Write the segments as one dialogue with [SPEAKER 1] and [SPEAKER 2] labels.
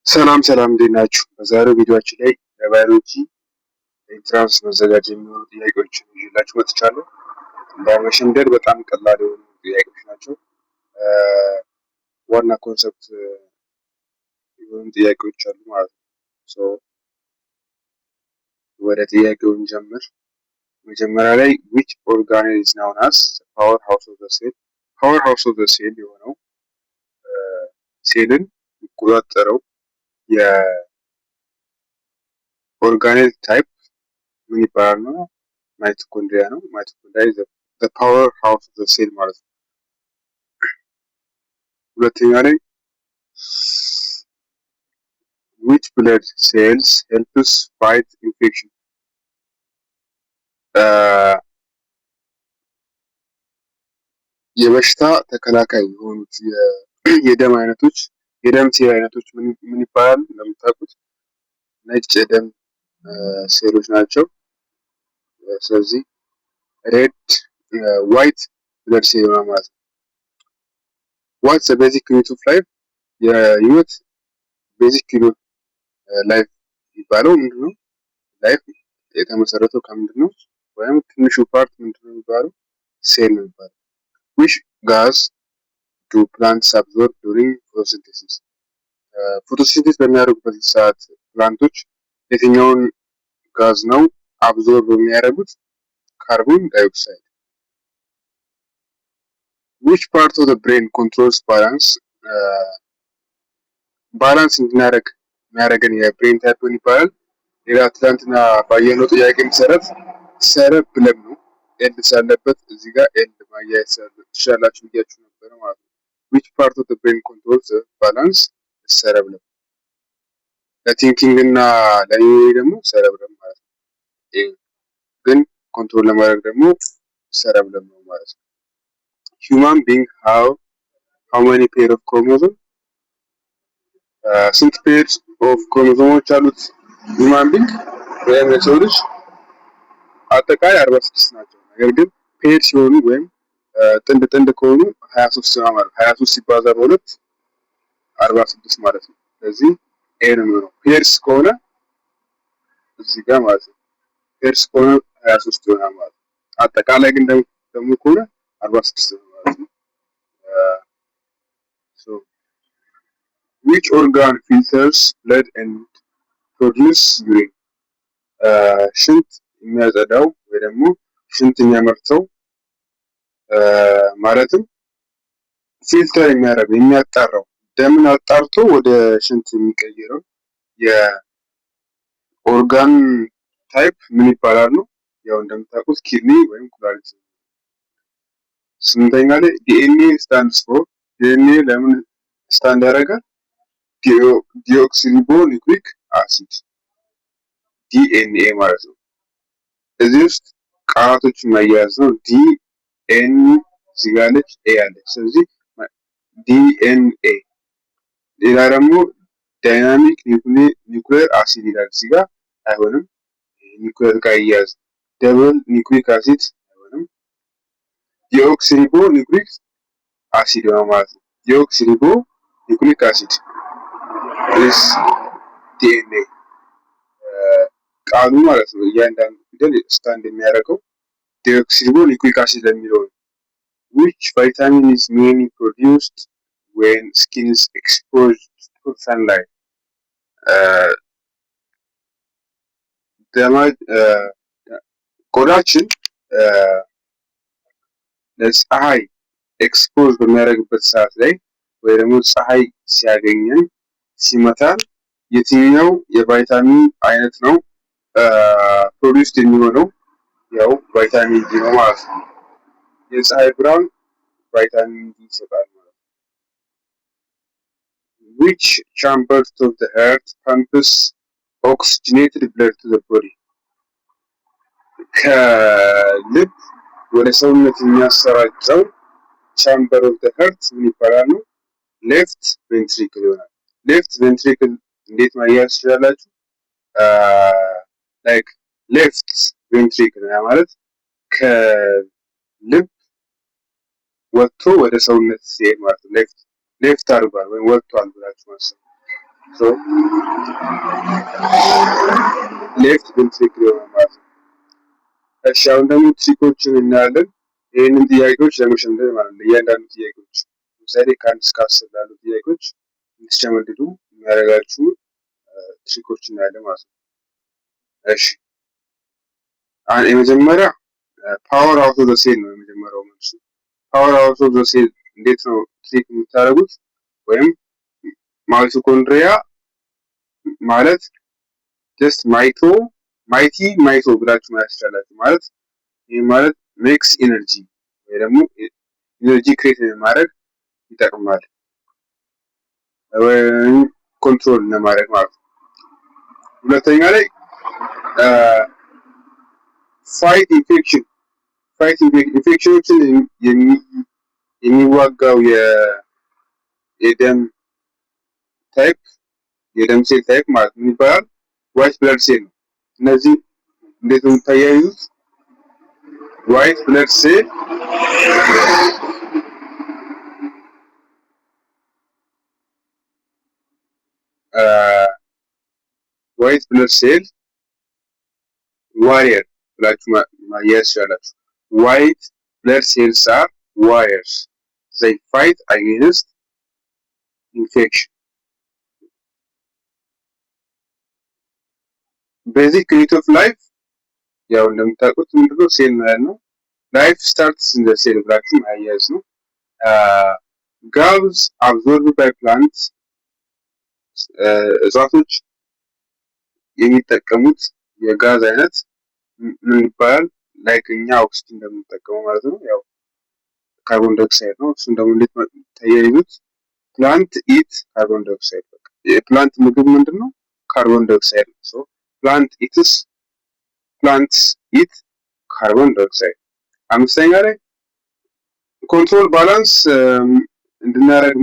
[SPEAKER 1] ሰላም እንዴት ናችሁ? በዛሬው ቪዲዮአችን ላይ ለባዮሎጂ ኤንትራንስ መዘጋጃ የሚሆኑ ጥያቄዎችን ይዤላችሁ መጥቻለሁ። ለመሸምደድ በጣም ቀላል የሆኑ ጥያቄዎች ናቸው። ዋና ኮንሰፕት የሆኑ ጥያቄዎች አሉ ማለት ነው። ወደ ጥያቄው እንጀምር። መጀመሪያ ላይ which organ is known as power house of the cell? power house of the cell የሆነው ሴልን የሚቆጣጠረው የኦርጋኔል ታይፕ ምን ይባላል ነው? ማይቶኮንድሪያ ነው። ማይቶኮንድሪያ is the power house of the cell ማለት ነው። ሁለተኛ ላይ which blood cells helps fight infection? የበሽታ ተከላካይ የሆኑት የደም አይነቶች የደም ሴል አይነቶች ምን ይባላሉ? እንደምታውቁት ነጭ የደም ሴሎች ናቸው። ስለዚህ ሬድ ዋይት ብለድ ሴል ነው ማለት ነው። ዋትስ ዘ ቤዚክ ዩኒት ኦፍ ላይፍ? የህይወት ቤዚክ ዩኒት ላይፍ የሚባለው ምንድነው? ላይፍ የተመሰረተው ከምንድነው? ወይም ትንሹ ፓርት ምንድነው የሚባለው? ሴል ነው የሚባለው። which gas do plants absorb during photosynthesis? ፎቶሲንቴሲስ በሚያደርጉበት ሰዓት ፕላንቶች የትኛውን ጋዝ ነው አብዞርብ የሚያደርጉት? ካርቦን ዳይኦክሳይድ። which part of the brain controls balance? ባላንስ እንድናደርግ የሚያደርገን የብሬን ታይፕ ምን ይባላል? ሌላ ትናንትና ባየነው ጥያቄ መሰረት ሰረብለም ነው። ኤል ሳለበት እዚህ ጋር ኤል ማያያዝ ትችላላችሁ ብያችሁ ነበር ማለት ነው። which part of the brain controls the balance? ሰረብለም። ለቲንኪንግ እና ለሜሞሪ ደግሞ ሰረብለም ማለት ነው። ግን ኮንትሮል ለማድረግ ደግሞ ሰረብለም ነው ማለት ነው። human being how many pair of chromosome? ስንት ፔር ኦፍ ክሮሞዞሞች አሉት human being ወይም የሰው ልጅ? አጠቃላይ 46 ናቸው። ነገር ግን ፔር ሲሆኑ ወይም ጥንድ ከሆኑ 23 ነው ማለት 23 ሲባዛ በ2 46 ማለት ነው። ስለዚህ ኤ ነው የሚሆነው። ፔርስ ከሆነ እዚህ ጋር ማለት ነው። ፔርስ ከሆነ 23 ይሆናል ማለት ነው። አጠቃላይ ግን ደግሞ ከሆነ 46 ነው ማለት ነው። which organ filters blood and produce urine? ሽንት የሚያጸዳው ወይ ደግሞ ሽንት የሚያመርተው ማለትም ፊልተር የሚያደርገው የሚያጣራው ደምን አጣርቶ ወደ ሽንት የሚቀይረው የኦርጋን ታይፕ ምን ይባላል ነው? ያው እንደምታውቁት ኪድኒ ወይም ኩላሊት። ስምንተኛ ላይ ዲኤንኤ ስታንድስ ፎር? ዲኤንኤ ለምን ስታንድ ያደርጋል? ዲኦክሲሪቦ ኒውክሊክ አሲድ ዲኤንኤ ማለት ነው። እዚህ ውስጥ ቃላቶችን ማያያዝ ነው። ዲኤን እዚህ ጋር አለች፣ ኤ አለች። ስለዚህ ዲኤንኤ። ሌላ ደግሞ ዳይናሚክ ኒውክሌር አሲድ ይላል። እዚህ ጋር አይሆንም፣ ኒውክሌር ጋር ይያዝ። ደብል ኒውክሊክ አሲድ አይሆንም። ዲኦክሲሪቦ ኒውክሊክ አሲድ ነው ማለት ነው። ዲኦክሲሪቦ ኒውክሊክ አሲድ is ዲኤንኤ ቃሉ ማለት ነው። እያንዳንዱ ፊደል ስታንድ የሚያደርገው ዲኦክሲሪቦ ኒውክሊክ አሲድ ለሚለው ነው። which vitamin is mainly produced when skin is exposed to sunlight? ቆዳችን ለፀሐይ ኤክስፖዝ በሚያደርግበት ሰዓት ላይ ወይ ደግሞ ፀሐይ ሲያገኘን ሲመታን የትኛው የቫይታሚን አይነት ነው ፕሮዲውስድ የሚሆነው? ያው ቫይታሚን ዲ ነው ማለት ነው። የፀሐይ ብርሃን ቫይታሚን ዲ ይሰጣል ማለት ነው። which chambers of the heart pumps oxygenated blood to the body? ከልብ ወደ ሰውነት የሚያሰራጨው ቻምበር ኦፍ ዘ ሀርት ምን ይባላል ነው? ሌፍት ቬንትሪክል ይሆናል። ሌፍት ቬንትሪክል እንዴት ማያያዝ ትችላላችሁ? ላይክ ሌፍት ቬንትሪክል ማለት ከልብ ወጥቶ ወደ ሰውነት ሲሄድ ማለት ነው። ሌፍት አድርጓል ወይም ወጥቷል ብላችሁ ማሰብ። ሶ ሌፍት ቬንትሪክል ይሆናል ማለት ነው። እሺ አሁን ደግሞ ትሪኮችን እናያለን። ይህንን ጥያቄዎች ለመሸምደድ ማለት ነው። እያንዳንዱ ጥያቄዎች ለምሳሌ ከአንድ እስከ 10 ላሉ ጥያቄዎች እንድትሸመድዱ የሚያደርጋችሁ ትሪኮች እናያለን ማለት ነው። እሺ የመጀመሪያ ፓወር አውት ኦፍ ዘ ሴል ነው የመጀመሪያው መልሱ። ፓወር አውት ኦፍ ዘ ሴል እንዴት ነው ትሪክ የምታደርጉት? ወይም ማይቶኮንድሪያ ማለት ጀስት ማይቶ ብላችሁ ማለት ትችላላችሁ። ማለት ይህ ማለት ሜክስ ኢነርጂ ወይ ደግሞ ኢነርጂ ክሬት ለማድረግ ይጠቅማል ወይም ኮንትሮል ለማድረግ ማለት ነው። ሁለተኛ ላይ ፋይት ኢንፌክሽኖችን የሚዋጋው የደም ታይፕ የደም ሴል ታይፕ ማለት ምን ይባላል? ዋይት ብለድ ሴል ነው። እነዚህ እንዴት ነው የምታያይዙት? ዋይት ብለድ ሴል ዋሪየር ብላችሁ ማያያዝ ትችላላችሁ። ዋይት ብለድ ሴልስ አር ዋሪየርስ they fight against infection. ቤዚክ ዩኒት ኦፍ ላይፍ ያው እንደምታውቁት ምንድነው ሴል ነው ያልነው። ላይፍ ስታርትስ ኢን ዘ ሴል ብላችሁ ማያያዝ ነው። ጋዝ አብዞርብድ ባይ ፕላንትስ እጽዋቶች የሚጠቀሙት የጋዝ አይነት ምን ይባላል? ላይክ እኛ ኦክሲጅን እንደምንጠቀመው ማለት ነው። ያው ካርቦን ዳይኦክሳይድ ነው። እሱን ደግሞ እንዴት ተያይዙት? ፕላንት ኢት ካርቦን ዳይኦክሳይድ። በቃ የፕላንት ምግብ ምንድነው? ካርቦን ዳይኦክሳይድ ነው። ሶ ፕላንትስ ኢት ካርቦን ዳይኦክሳይድ። አምስተኛ ላይ ኮንትሮል ባላንስ እንድናደርግ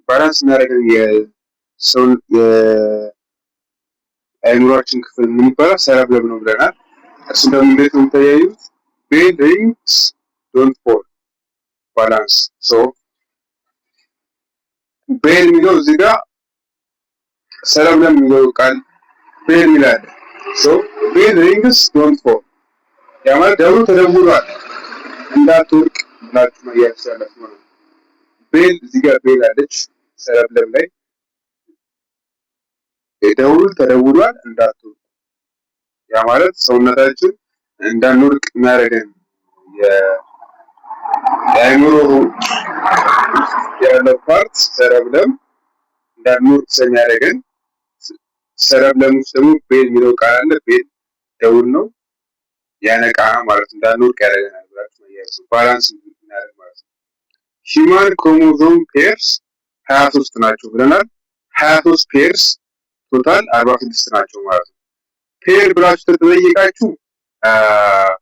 [SPEAKER 1] ባላንስ የሚያደርገን የሰው የአእምሯችን ክፍል ምን ይባላል? ሰረብለም ነው ብለናል። እሱ ደግሞ እንዴት ነው የምታያዩት? ቤል ሪንግስ ዶንት ፎል ባላንስ። ሶ ቤል የሚለው እዚህ ጋር ሰረብለም የሚለው ቃል ቤል ይላል። ሶ ቤል ሪንግስ ዶንት ፎል ያ ማለት ደውሉ ተደውሏል እንዳትወድቅ ብላችሁ ማያያዝ ትችላላችሁ ማለት ነው። ቤል እዚህ ጋር ቤል አለች ሰረብለም ላይ ደውል ተደውሏል እንዳትወድቅ ያ ማለት ሰውነታችን እንዳንወድቅ የሚያደርገን የአእምሮ ያለው ፓርት ሰረብለም እንዳንወድቅ ስለሚያደርገን ሰረብለም ውስጥ ደግሞ ቤል የሚለው ቃል አለ። ቤል ደውል ነው ያነቃ ማለት እንዳንወድቅ ያደርገናል ብላችሁ ማያያዝ ባላንስ እናደርግ ማለት ነው። ሂውማን ክሮሞዞም ፔርስ 23 ናቸው ብለናል። 23 ፔርስ ቶታል 46 ናቸው ማለት ነው። ፔር ብላችሁ ተጠየቃችሁ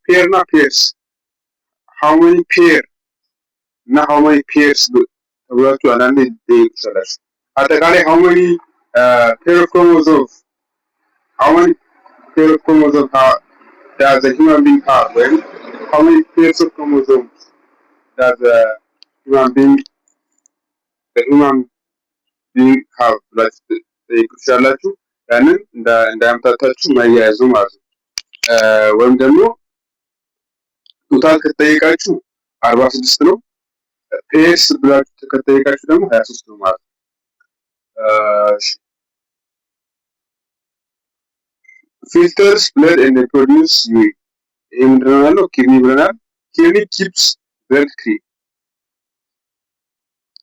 [SPEAKER 1] ፔር እና ፔርስ how many pair እና how many pairs ተብላችሁ አንዳንዴ ትጠይቁታላችሁ። አጠቃላይ how many pair of chromosomes does a human being have? ወይም how many pairs of chromosomes does a human being have ብላችሁ ትጠይቁታላችሁ። ያንን እንዳያምታታችሁ ማያያዙ ማለት ነው። ወይም ደግሞ ቶታል ከተጠየቃችሁ 46 ነው። ፔርስ ብላችሁ ከተጠየቃችሁ ደግሞ 23 ነው ማለት ነው። ፊልተርስ ብለድ ኤንድ ፕሮዲውስ ዩሪን። ይሄ ምንድን ነው ያለው? ኪድኒ ብለናል። ኪድኒ ኪፕስ ብለድ ክሊን።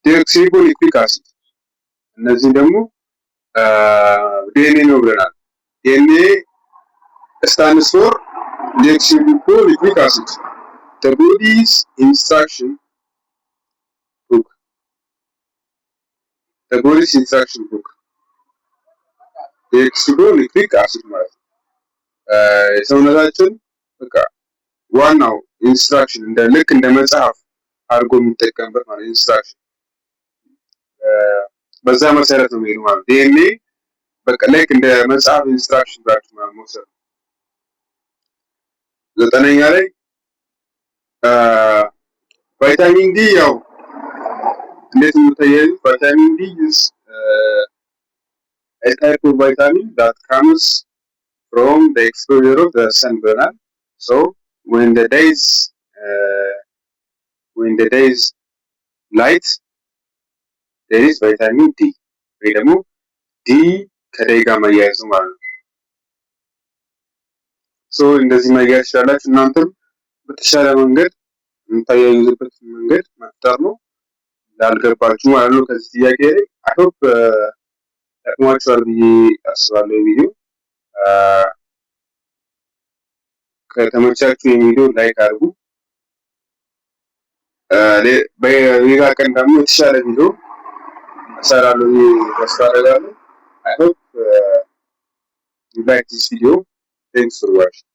[SPEAKER 1] ዲኦክሲሪቦኒክሊክ አሲድ እነዚህ ደግሞ ዲኤንኤ ነው ብለናል። ዲኤንኤ ስታንድስ ፎር ዲኦክሲሪቦኒክሊክ አሲድ the body's instruction book ዲኦክሲሪቦኒክሊክ አሲድ ማለት ነው የሰውነታችን በቃ ዋናው ኢንስትራክሽን ልክ እንደ መጽሐፍ አድርጎ የሚጠቀምበት ማለት ኢንስትራክሽን በዛ መሰረት ነው የሚሄዱ ማለት ዲኤንኤ በቃ ልክ እንደ መጽሐፍ ኢንስትራክሽን ብላችሁ ማለት መውሰድ ነው። ዘጠነኛ ላይ ቫይታሚን ዲ ያው እንዴት ነው ተያይዙ? ቫይታሚን ዲ is a type of vitamin that comes from the exposure of the sun ብለናል። so when the days light there is vitamin D ወይ ደግሞ ዲ ከደይ ጋር መያያዙ ማለት ነው። so እንደዚህ መያያዝ ይችላላችሁ። እናንተም በተሻለ መንገድ የምታያይዙበት መንገድ መፍጠር ነው። ላልገባችሁ ማለት ነው ከዚህ ጥያቄ ላይ I hope ጠቅሟችኋል ብዬ አስባለሁ። ቪዲዮ ከተመቻችሁ የቪዲዮ ላይክ አድርጉ። በሌላ ቀን ደግሞ የተሻለ ቪዲዮ እሰራለሁ ብዬ ተስፋ አደርጋለሁ። I hope you like this video. Thanks for watching.